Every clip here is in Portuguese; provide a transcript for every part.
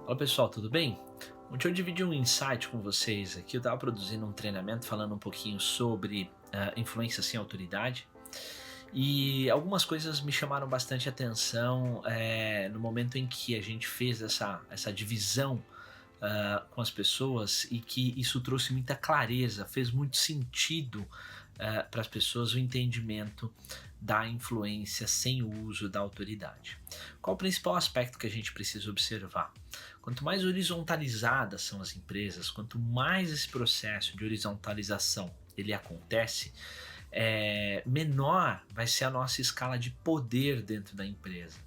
Fala pessoal, tudo bem? Ontem eu dividi um insight com vocês aqui. Eu estava produzindo um treinamento falando um pouquinho sobre influência sem autoridade e algumas coisas me chamaram bastante atenção no momento em que a gente fez essa divisão com as pessoas e que isso trouxe muita clareza, fez muito sentido para as pessoas o entendimento da influência sem o uso da autoridade. Qual o principal aspecto que a gente precisa observar? Quanto mais horizontalizadas são as empresas, quanto mais esse processo de horizontalização ele acontece, menor vai ser a nossa escala de poder dentro da empresa.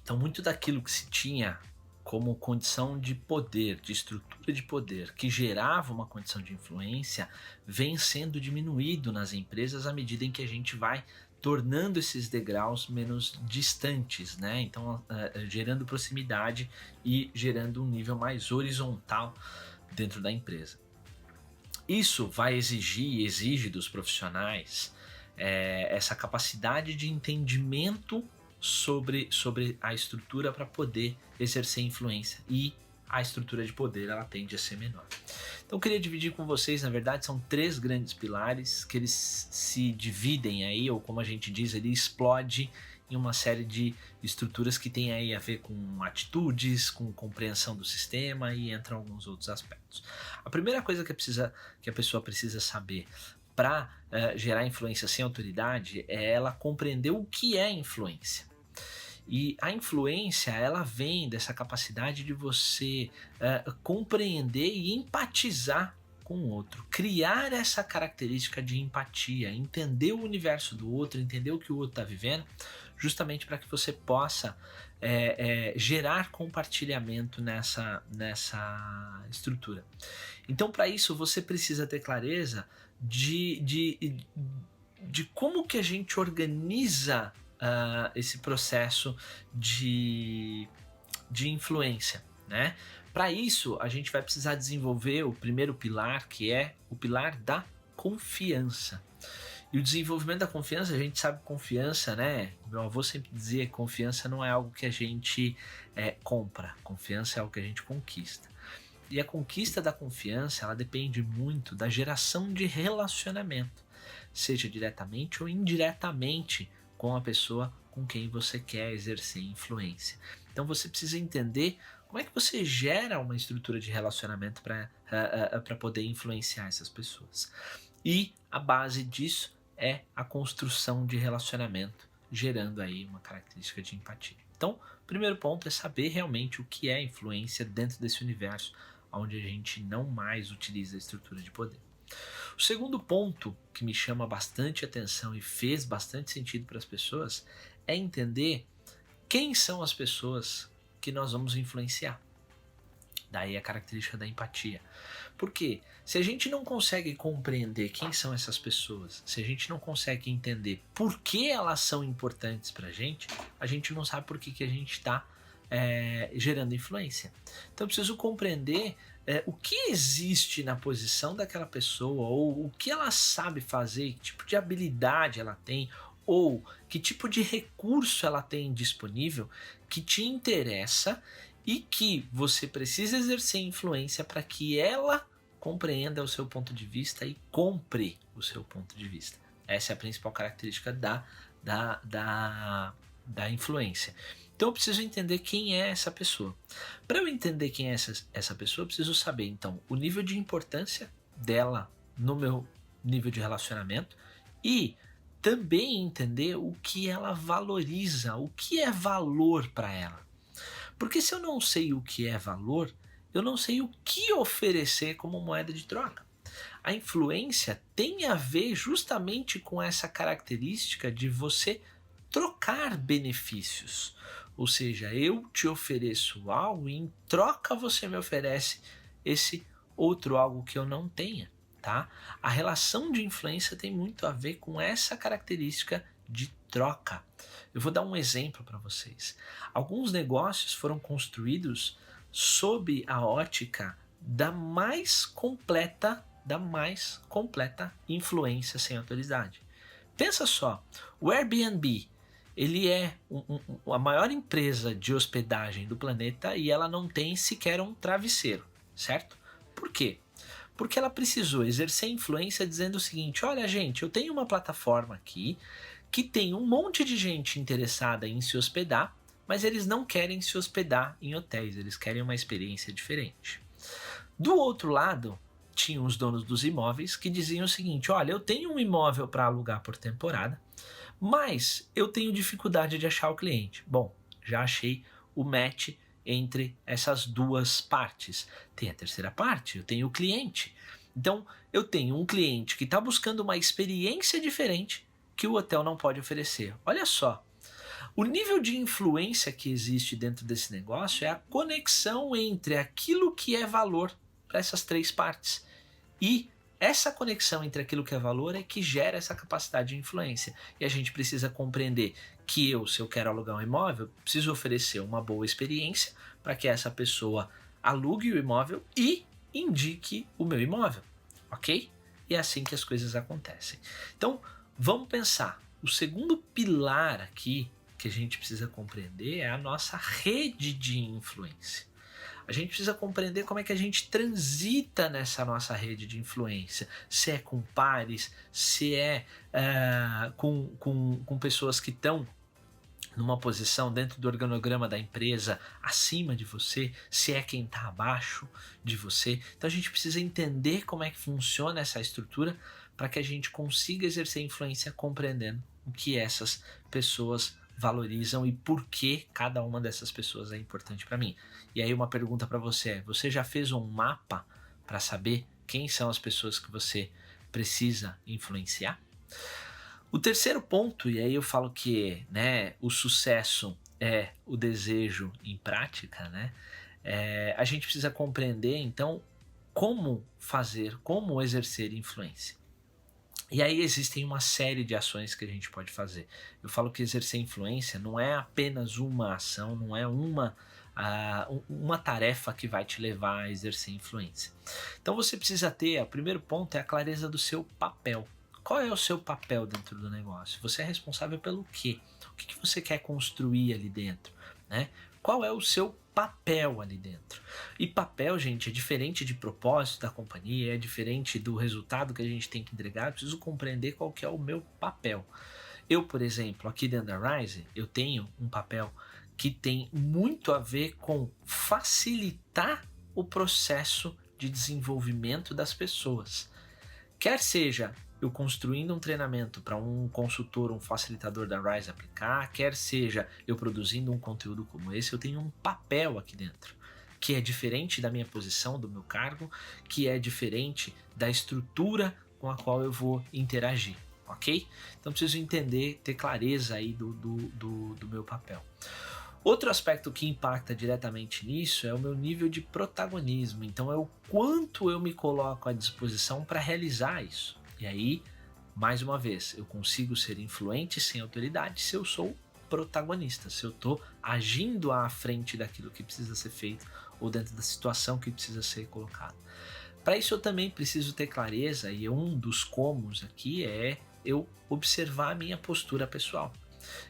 Então muito daquilo que se tinha como condição de poder, de estrutura de poder, que gerava uma condição de influência, vem sendo diminuído nas empresas à medida em que a gente vai tornando esses degraus menos distantes, né? Então, gerando proximidade e gerando um nível mais horizontal dentro da empresa. Isso vai exige dos profissionais essa capacidade de entendimento sobre a estrutura para poder exercer influência, e a estrutura de poder ela tende a ser menor. Então eu queria dividir com vocês, na verdade são três grandes pilares que eles se dividem aí, ou como a gente diz, ele explode em uma série de estruturas que tem aí a ver com atitudes, com compreensão do sistema, e entram alguns outros aspectos. A primeira coisa que a pessoa precisa saber para gerar influência sem autoridade é ela compreender o que é influência. E a influência, ela vem dessa capacidade de você compreender e empatizar com o outro, criar essa característica de empatia, entender o universo do outro, entender o que o outro está vivendo, justamente para que você possa gerar compartilhamento nessa estrutura. Então, para isso, você precisa ter clareza de como que a gente organiza esse processo de influência, né? Para isso, a gente vai precisar desenvolver o primeiro pilar, que é o pilar da confiança. E o desenvolvimento da confiança, a gente sabe que confiança, né? Meu avô sempre dizia que confiança não é algo que a gente compra, confiança é algo que a gente conquista. E a conquista da confiança, ela depende muito da geração de relacionamento, seja diretamente ou indiretamente com a pessoa com quem você quer exercer influência. Então você precisa entender como é que você gera uma estrutura de relacionamento para poder influenciar essas pessoas. E a base disso é a construção de relacionamento, gerando aí uma característica de empatia. Então, o primeiro ponto é saber realmente o que é influência dentro desse universo onde a gente não mais utiliza a estrutura de poder. O segundo ponto que me chama bastante atenção e fez bastante sentido para as pessoas é entender quem são as pessoas que nós vamos influenciar. Daí a característica da empatia. Porque se a gente não consegue compreender quem são essas pessoas, se a gente não consegue entender por que elas são importantes para a gente não sabe por que a gente está gerando influência. Então eu preciso compreender o que existe na posição daquela pessoa, ou o que ela sabe fazer, que tipo de habilidade ela tem, ou que tipo de recurso ela tem disponível que te interessa e que você precisa exercer influência para que ela compreenda o seu ponto de vista e compre o seu ponto de vista. Essa é a principal característica da influência. Então eu preciso entender quem é essa pessoa. Para eu entender quem é essa pessoa, eu preciso saber então o nível de importância dela no meu nível de relacionamento e também entender o que ela valoriza, o que é valor para ela. Porque se eu não sei o que é valor, eu não sei o que oferecer como moeda de troca. A influência tem a ver justamente com essa característica de você trocar benefícios. Ou seja, eu te ofereço algo e em troca você me oferece esse outro algo que eu não tenha. Tá? A relação de influência tem muito a ver com essa característica de troca. Eu vou dar um exemplo para vocês. Alguns negócios foram construídos sob a ótica da mais completa influência sem autoridade. Pensa só, o Airbnb, ele é a maior empresa de hospedagem do planeta e ela não tem sequer um travesseiro, certo? Por quê? Porque ela precisou exercer influência dizendo o seguinte: olha, gente, eu tenho uma plataforma aqui que tem um monte de gente interessada em se hospedar, mas eles não querem se hospedar em hotéis, eles querem uma experiência diferente. Do outro lado, tinham os donos dos imóveis que diziam o seguinte: olha, eu tenho um imóvel para alugar por temporada, mas eu tenho dificuldade de achar o cliente. Bom, já achei o match entre essas duas partes. Tem a terceira parte, eu tenho o cliente. Então, eu tenho um cliente que está buscando uma experiência diferente que o hotel não pode oferecer. Olha só, o nível de influência que existe dentro desse negócio é a conexão entre aquilo que é valor para essas três partes. E essa conexão entre aquilo que é valor é que gera essa capacidade de influência. E a gente precisa compreender que eu, se eu quero alugar um imóvel, preciso oferecer uma boa experiência para que essa pessoa alugue o imóvel e indique o meu imóvel, ok? E é assim que as coisas acontecem. Então, vamos pensar. O segundo pilar aqui que a gente precisa compreender é a nossa rede de influência. A gente precisa compreender como é que a gente transita nessa nossa rede de influência. Se é com pares, se é com pessoas que estão numa posição dentro do organograma da empresa acima de você, se é quem está abaixo de você. Então a gente precisa entender como é que funciona essa estrutura para que a gente consiga exercer influência compreendendo o que essas pessoas valorizam e por que cada uma dessas pessoas é importante para mim. E aí uma pergunta para você é: você já fez um mapa para saber quem são as pessoas que você precisa influenciar? O terceiro ponto, e aí eu falo que, né, o sucesso é o desejo em prática, né? A gente precisa compreender então como fazer, como exercer influência. E aí existem uma série de ações que a gente pode fazer. Eu falo que exercer influência não é apenas uma ação, não é uma tarefa que vai te levar a exercer influência. Então você precisa ter, o primeiro ponto é a clareza do seu papel. Qual é o seu papel dentro do negócio? Você é responsável pelo quê? O que você quer construir ali dentro, né? Qual é o seu papel ali dentro? E papel, gente, é diferente de propósito da companhia, é diferente do resultado que a gente tem que entregar. Eu preciso compreender qual que é o meu papel. Eu, por exemplo, aqui dentro da Rise, eu tenho um papel que tem muito a ver com facilitar o processo de desenvolvimento das pessoas. Quer seja eu construindo um treinamento para um consultor, um facilitador da Rise aplicar, quer seja eu produzindo um conteúdo como esse, eu tenho um papel aqui dentro, que é diferente da minha posição, do meu cargo, que é diferente da estrutura com a qual eu vou interagir, ok? Então preciso entender, ter clareza aí do meu papel. Outro aspecto que impacta diretamente nisso é o meu nível de protagonismo, então é o quanto eu me coloco à disposição para realizar isso. E aí, mais uma vez, eu consigo ser influente sem autoridade se eu sou protagonista, se eu estou agindo à frente daquilo que precisa ser feito ou dentro da situação que precisa ser colocada. Para isso eu também preciso ter clareza, e um dos comos aqui é eu observar a minha postura pessoal.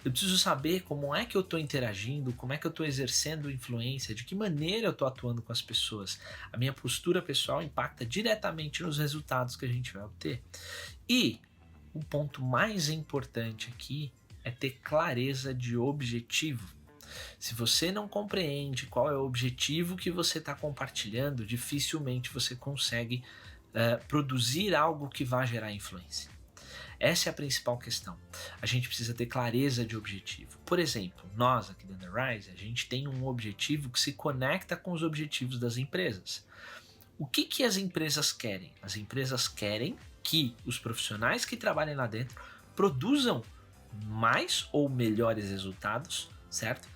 Eu preciso saber como é que eu estou interagindo, como é que eu estou exercendo influência, de que maneira eu estou atuando com as pessoas. A minha postura pessoal impacta diretamente nos resultados que a gente vai obter. E o ponto mais importante aqui é ter clareza de objetivo. Se você não compreende qual é o objetivo que você está compartilhando, dificilmente você consegue produzir algo que vá gerar influência. Essa é a principal questão. A gente precisa ter clareza de objetivo. Por exemplo, nós aqui da Rise, a gente tem um objetivo que se conecta com os objetivos das empresas. O que as empresas querem? As empresas querem que os profissionais que trabalhem lá dentro produzam mais ou melhores resultados, certo?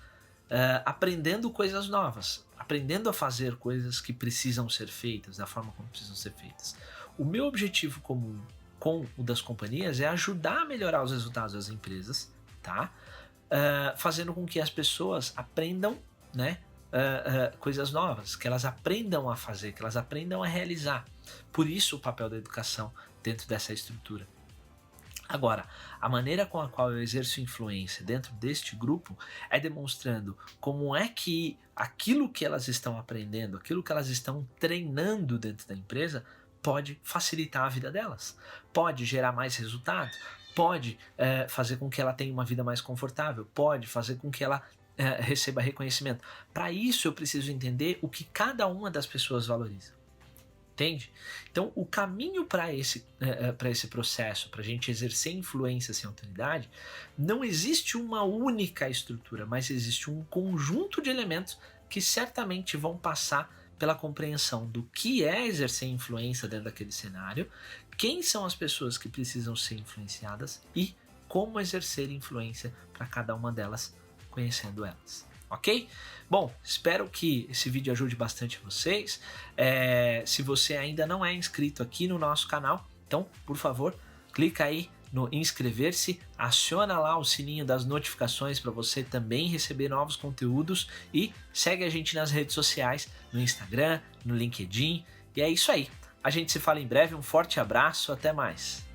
Aprendendo coisas novas, aprendendo a fazer coisas que precisam ser feitas, da forma como precisam ser feitas. O meu objetivo comum com o das companhias é ajudar a melhorar os resultados das empresas, tá? Fazendo com que as pessoas aprendam, né, coisas novas, que elas aprendam a fazer, que elas aprendam a realizar. Por isso o papel da educação dentro dessa estrutura. Agora, a maneira com a qual eu exerço influência dentro deste grupo é demonstrando como é que aquilo que elas estão aprendendo, aquilo que elas estão treinando dentro da empresa, pode facilitar a vida delas, pode gerar mais resultado, pode fazer com que ela tenha uma vida mais confortável, pode fazer com que ela receba reconhecimento. Para isso, eu preciso entender o que cada uma das pessoas valoriza. Entende? Então, o caminho para esse processo, para a gente exercer influência sem autoridade, não existe uma única estrutura, mas existe um conjunto de elementos que certamente vão passar pela compreensão do que é exercer influência dentro daquele cenário, quem são as pessoas que precisam ser influenciadas e como exercer influência para cada uma delas, conhecendo elas. Ok? Bom, espero que esse vídeo ajude bastante vocês. Se você ainda não é inscrito aqui no nosso canal, então, por favor, clica aí no inscrever-se, aciona lá o sininho das notificações para você também receber novos conteúdos e segue a gente nas redes sociais, no Instagram, no LinkedIn. E é isso aí. A gente se fala em breve, um forte abraço, até mais.